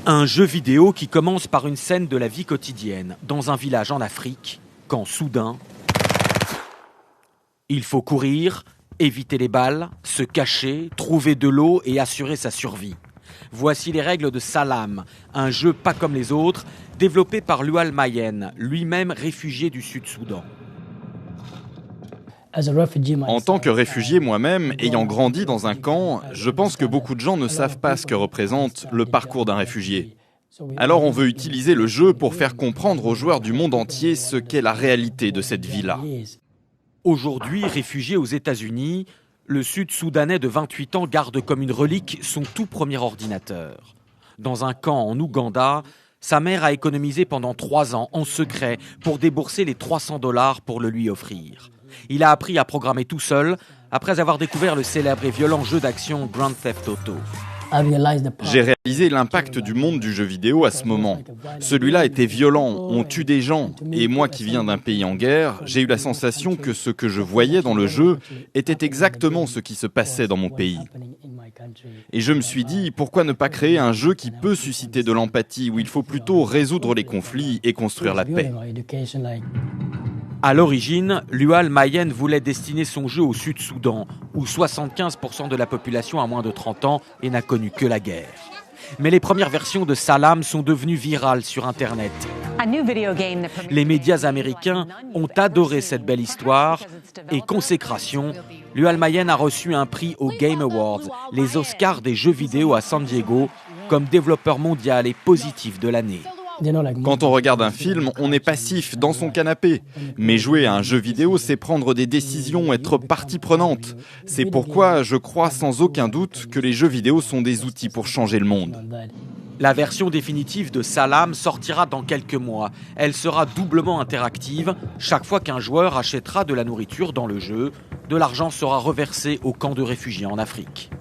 Un jeu vidéo qui commence par une scène de la vie quotidienne, dans un village en Afrique, quand soudain, il faut courir, éviter les balles, se cacher, trouver de l'eau et assurer sa survie. Voici les règles de Salam, un jeu pas comme les autres, développé par Lual Mayen, lui-même réfugié du Sud-Soudan. En tant que réfugié moi-même, ayant grandi dans un camp, je pense que beaucoup de gens ne savent pas ce que représente le parcours d'un réfugié. Alors on veut utiliser le jeu pour faire comprendre aux joueurs du monde entier ce qu'est la réalité de cette vie-là. Aujourd'hui, réfugié aux États-Unis, le Sud-Soudanais de 28 ans garde comme une relique son tout premier ordinateur. Dans un camp en Ouganda, sa mère a économisé pendant 3 ans en secret pour débourser les $300 pour le lui offrir. Il a appris à programmer tout seul après avoir découvert le célèbre et violent jeu d'action Grand Theft Auto. J'ai réalisé l'impact du monde du jeu vidéo à ce moment. Celui-là était violent, on tue des gens. Et moi qui viens d'un pays en guerre, j'ai eu la sensation que ce que je voyais dans le jeu était exactement ce qui se passait dans mon pays. Et je me suis dit, pourquoi ne pas créer un jeu qui peut susciter de l'empathie, où il faut plutôt résoudre les conflits et construire la paix. À l'origine, Lual Mayen voulait destiner son jeu au Sud-Soudan, où 75% de la population a moins de 30 ans et n'a connu que la guerre. Mais les premières versions de Salam sont devenues virales sur Internet. Les médias américains ont adoré cette belle histoire et consécration, Lual Mayen a reçu un prix aux Game Awards, les Oscars des jeux vidéo à San Diego, comme développeur mondial et positif de l'année. Quand on regarde un film, on est passif dans son canapé. Mais jouer à un jeu vidéo, c'est prendre des décisions, être partie prenante. C'est pourquoi je crois sans aucun doute que les jeux vidéo sont des outils pour changer le monde. La version définitive de Salam sortira dans quelques mois. Elle sera doublement interactive. Chaque fois qu'un joueur achètera de la nourriture dans le jeu, de l'argent sera reversé au camp de réfugiés en Afrique.